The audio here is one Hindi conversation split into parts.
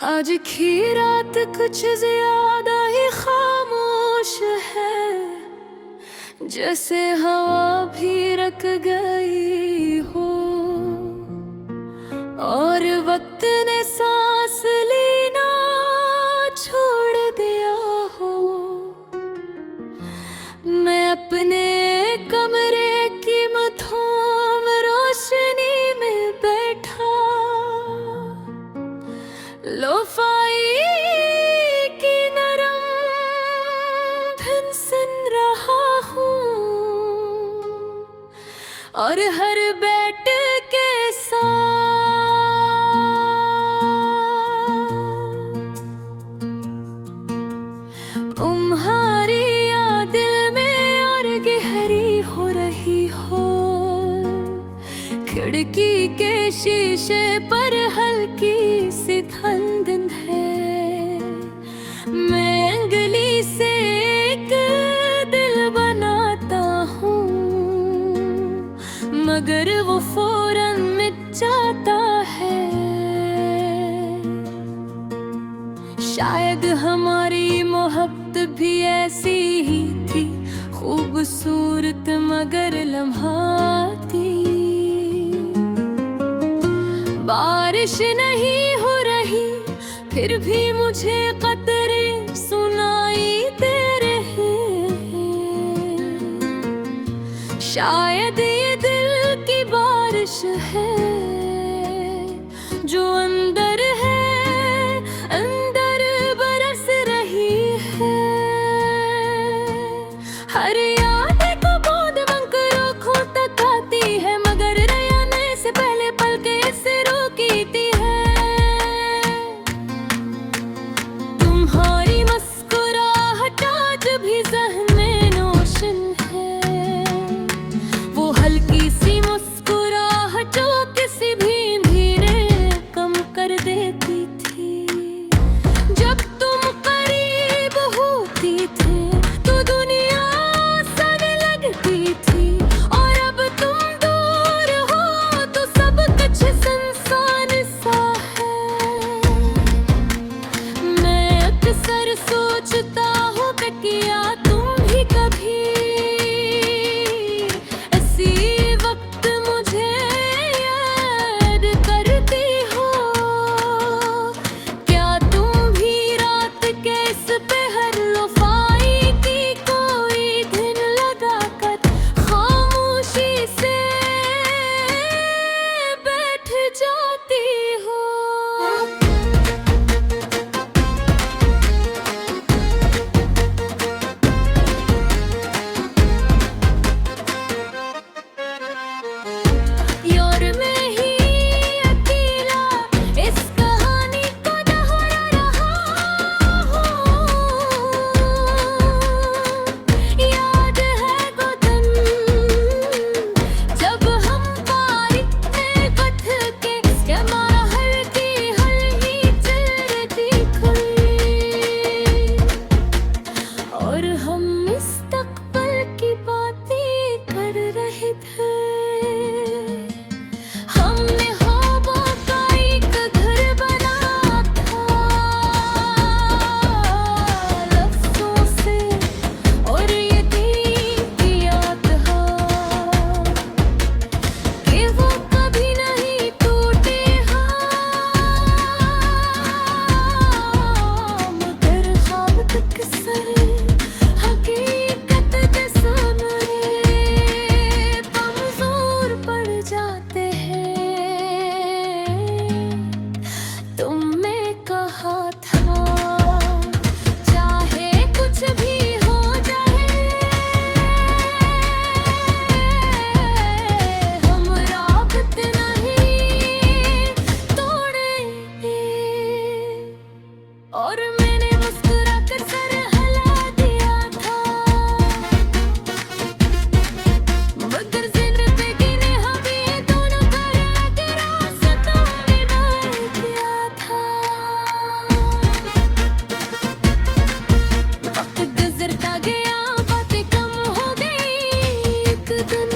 आज की रात कुछ ज्यादा ही खामोश है, जैसे हवा भी रक गई हो और वक्त ने सांस लेना छोड़ दिया हो। मैं अपने कमरे की मधुम रोशनी में बैठा लोफाई की नरम धुन सुन रहा हूँ और हर बैठ के साथ तुम्हारी याद दिल में और गहरी हो रही हो। खिड़की के शीशे पर हल्की सी धुंध है। मैं अंगली से एक दिल बनाता हूँ, मगर वो फौरन मिट जाता है। शायद हमारी मोहब्बत भी ऐसी ही थी, खूबसूरत मगर लम्हाती। बारिश नहीं हो रही फिर भी मुझे कतरे सुनाई दे रहे हैं। शायद ये दिल की बारिश है जो अंदर है, अंदर बरस रही है। हर याद को बूंद बनकर आँखों तक आती है, मगर रहने से पहले पलकें इससे रोकीती है। तुम्हारी मुस्कुराहट आज भी ज़हन में नौशन है। वो हल्की सी मुस्कुराहट जो किसी भी धीरे कम कर देती थी। जब तुम करीब होती थी तो दुनिया आसान लगती थी, और अब तुम दूर हो तो सब कुछ सुनसान सा है। मैं अक्सर सोचता हूँ कि क्या तुम भी कभी इसी वक्त मुझे याद करती हो। क्या तुम भी रात के इस पहर लोफाई की कोई धुन लगाकर खामोशी से बैठ जाती हो। और मैं ही अकेला इस कहानी को दोहरा रहा हूँ। याद है वो दिन जब हम बारिश में बथ के हमारा हल्की हल्की चलती खुली, और हम मुस्तकबिल की बातें कर रहे थे। हमने ख्वाबों का एक घर बना था लफ्ज़ों से, और ये तेरी याद है कि वो कभी नहीं टूटे हाँ। मगर ख्वाब तक सरे हकीकत के सामने कमज़ोर पड़ जाते हैं। तुमने कहा था चाहे कुछ भी हो जाए हम राबत नहीं तोड़ेंगे, और मैंने मुस्कुरा कर सर हिला दिया था। मगर जिंदगी ने हमें दोनों का एक रास्ता मिला दिया था। वक्त गुजरता गया, बातें कम हो गई एक दिन।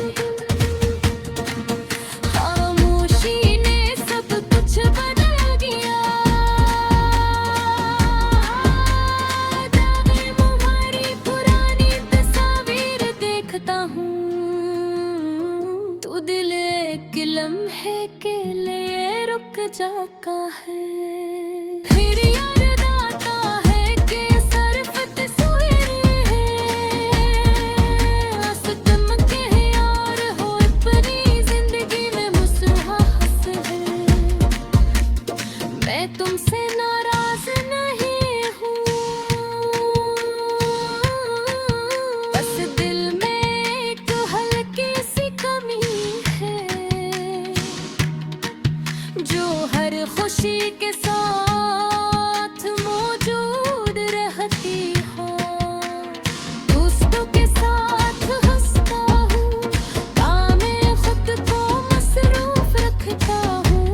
खामोशी ने सब कुछ बदल दिया। नाराज नहीं हूँ, बस दिल में एक हल्की सी कमी है जो हर खुशी के साथ मौजूद रहती हो। दोस्तों के साथ हंसता हूँ, काम में खुद को मसरूफ रखता हूँ,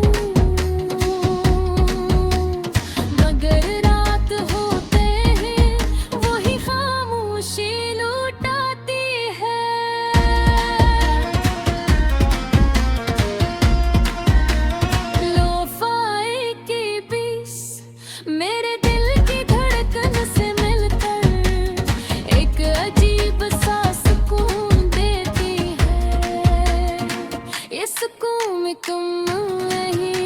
मगर रात होते ही वही खामोशी लौटाती है। लोफाई की बीस मेरे दिल की धड़कन से मिलकर एक अजीब सा सुकून देती है। ये सुकून में तुम नहीं,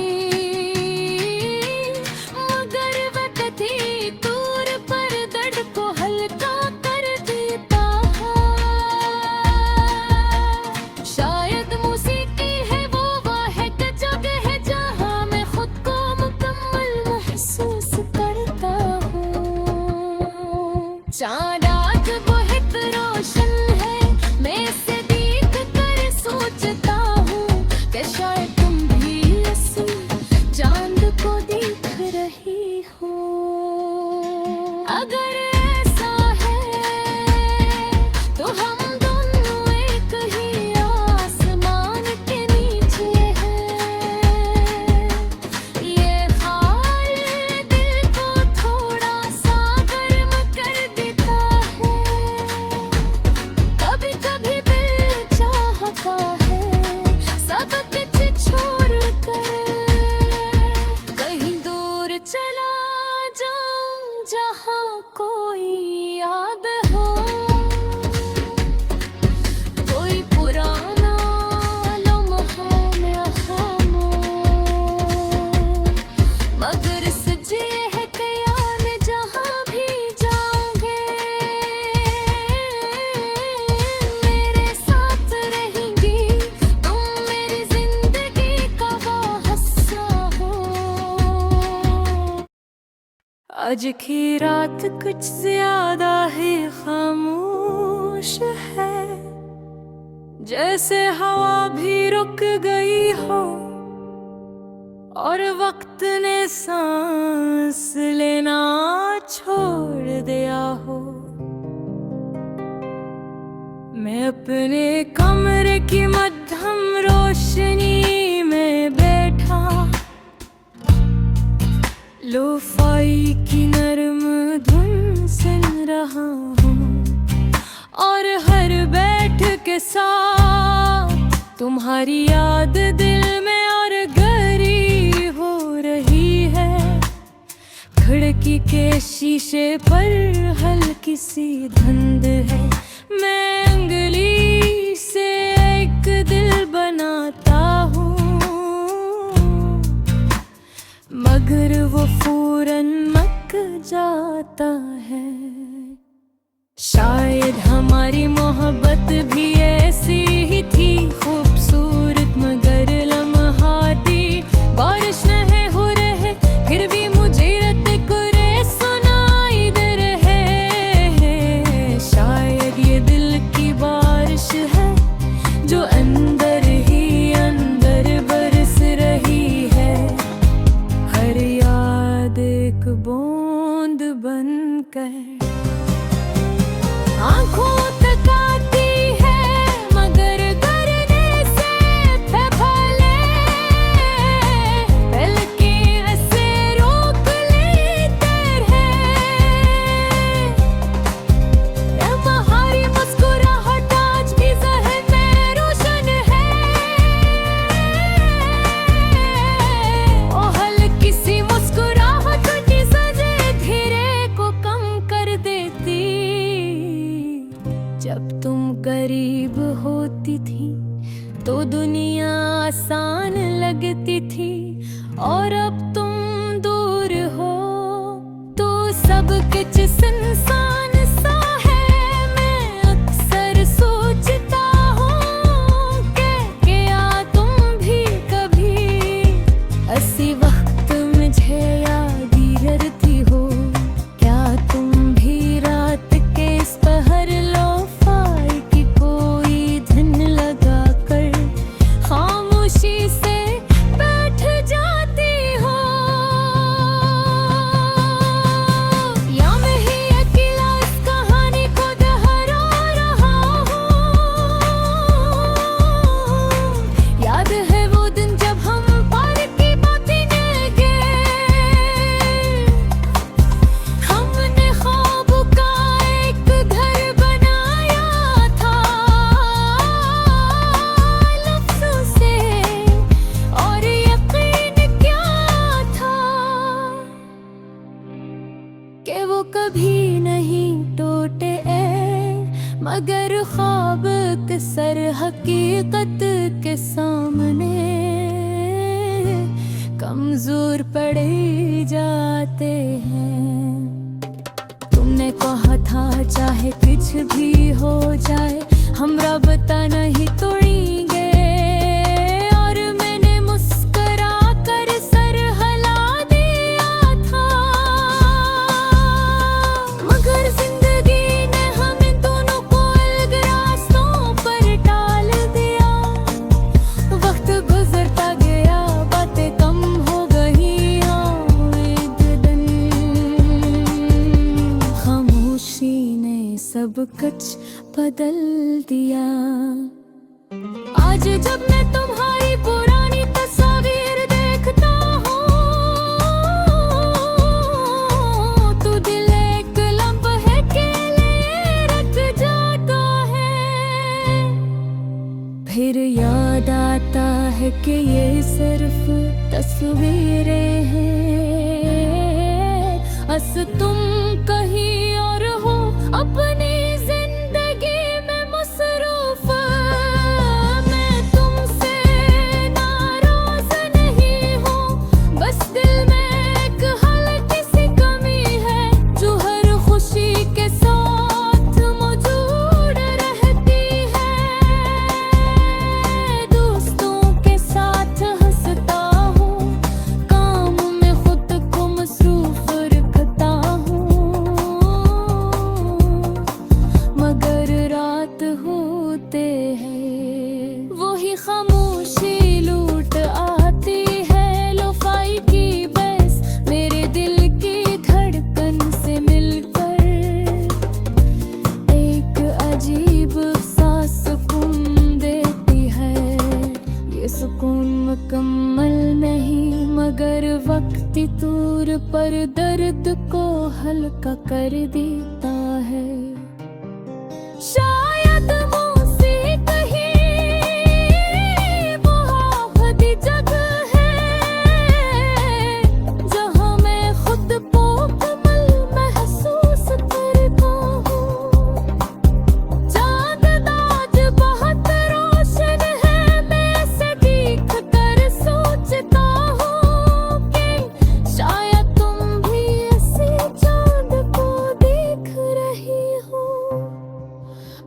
मगर वक्त ही दूर पर दर्द को हल्का कर देता है। शायद मौसीकी है वो वाहिद जगह है जहाँ मैं खुद को मुकम्मल महसूस करता हूँ। चाँद आज बहुत रोशन है, मैं इसे देख कर सोचता हूँ कि शायद तुम भी असली चाँद को देख रही हो। अगर ऐसा है तो हम दोनों एक ही आसमान के नीचे हैं। ये हाल दिल को थोड़ा सा गर्म कर देता है। कभी कभी दिल चाहता है सब कुछ छोड़ कर कहीं दूर चला जाऊं जहाँ कोई याद हो, कोई पुराना लम्हा मैं खामोश, मगर सजे है ख्याल जहाँ भी जाओगे मेरे साथ रहेंगी तुम, मेरी जिंदगी का वो हिस्सा हो। आज की रात कुछ ज्यादा ही खामोश है, जैसे हवा भी रुक गई हो और वक्त ने सांस लेना छोड़ दिया हो। मैं अपने कमरे की मध्यम रोशनी में बैठा, लोफाई की नरम धुन सुन रहा हूँ और हर बैठ के साथ तुम्हारी याद दिल में और गहरी हो रही है। खिड़की के शीशे पर हल्की सी धुंध है, मैं उंगली से एक दिल बनाता हूँ, मगर वो फौरन मक जाता है। शायद हमारी मोहब्बत भी ऐसी ही थी, खूबसूरत मगर लम्हाती। बारिश नहीं हो रहे फिर भी मुझे रत करे सुनाई दे रहे। शायद ये दिल की बारिश है जो अंदर ही अंदर बरस रही है। हर याद एक बूंद बनकर आँखों तक आती है, मगर गिरने से फैले पलकें ऐसे रोक लेते हैं। तुम्हारी मुस्कुराहट आज भी ज़हन में रोशन है, ओ हल्की सी मुस्कुराहट की सजे धीरे को कम कर देती। जब तुम करीब होती थी तो दुनिया आसान लगती थी, और अब तुम दूर हो तो सब कुछ सुनसान सा है। मैं अक्सर सोचता हूँ कि क्या तुम भी कभी ऐसी वक्त मुझे याद कि वो कभी नहीं टूटे मगर ख्वाब के सर हकीकत के सामने कमजोर पड़े जाते हैं। तुमने कहा था चाहे कुछ भी हो जाए हम राबता नहीं तोड़ेंगे, और मैंने मुस्कुरा कर सर हिला दिया था। मगर जिंदगी ने हमें दोनों को अलग रास्तों पर डाल दिया। वक्त गुजरता गया, बातें कम हो गई, हाँ एकदम खामोशी ने सब कुछ बदल दिया। आज जब मैं तुम्हारी पुरानी तस्वीर देखता हूँ तो दिल एक लम्हे के लिए रुक जाता है। फिर याद आता है कि ये सिर्फ तस्वीरें हैं, बस तुम कहीं और हो अपनी खामोशी लूट आती है लोफाई की बस मेरे दिल की धड़कन से मिलकर एक अजीब सा सुकून देती है। ये सुकून मुकम्मल नहीं मगर वक्ती तौर पर दर्द को हल्का कर देता है। शायद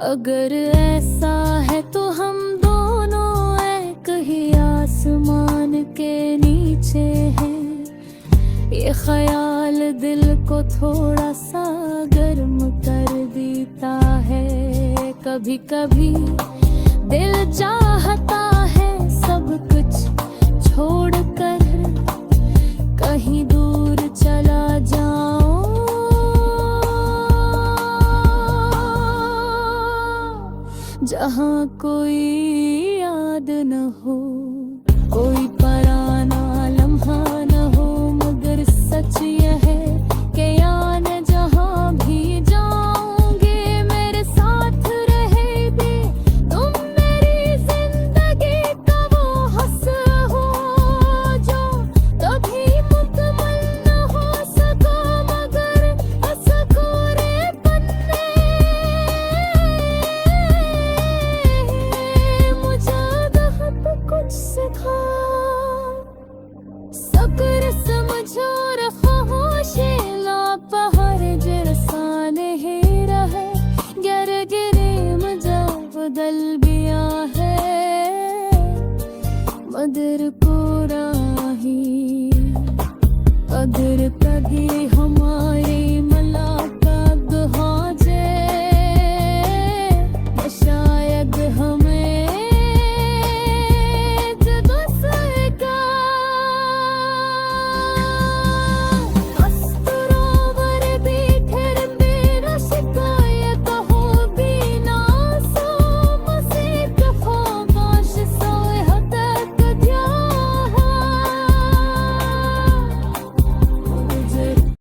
अगर ऐसा है तो हम दोनों एक ही आसमान के नीचे हैं। ये ख्याल दिल को थोड़ा सा गर्म कर देता है। कभी कभी दिल चाहता है सब कुछ छोड़कर कहीं दूर चला जाऊं, जहाँ कोई याद न हो, कोई पराना लम्हा न हो। मगर सच यह है कि यान जहाँ भी जाओगे मेरे साथ रहेगी तुम। मेरी जिंदगी का वो हंस हो जो कभी मुकम्मल न हो सका मगर असकूरे बनने कुछ सिखा। सब्र समझो खामोशी लापहर जरसाने ही रहे गर गिरे मजा बदल गया है मगर पूरा ही कदर कभी हो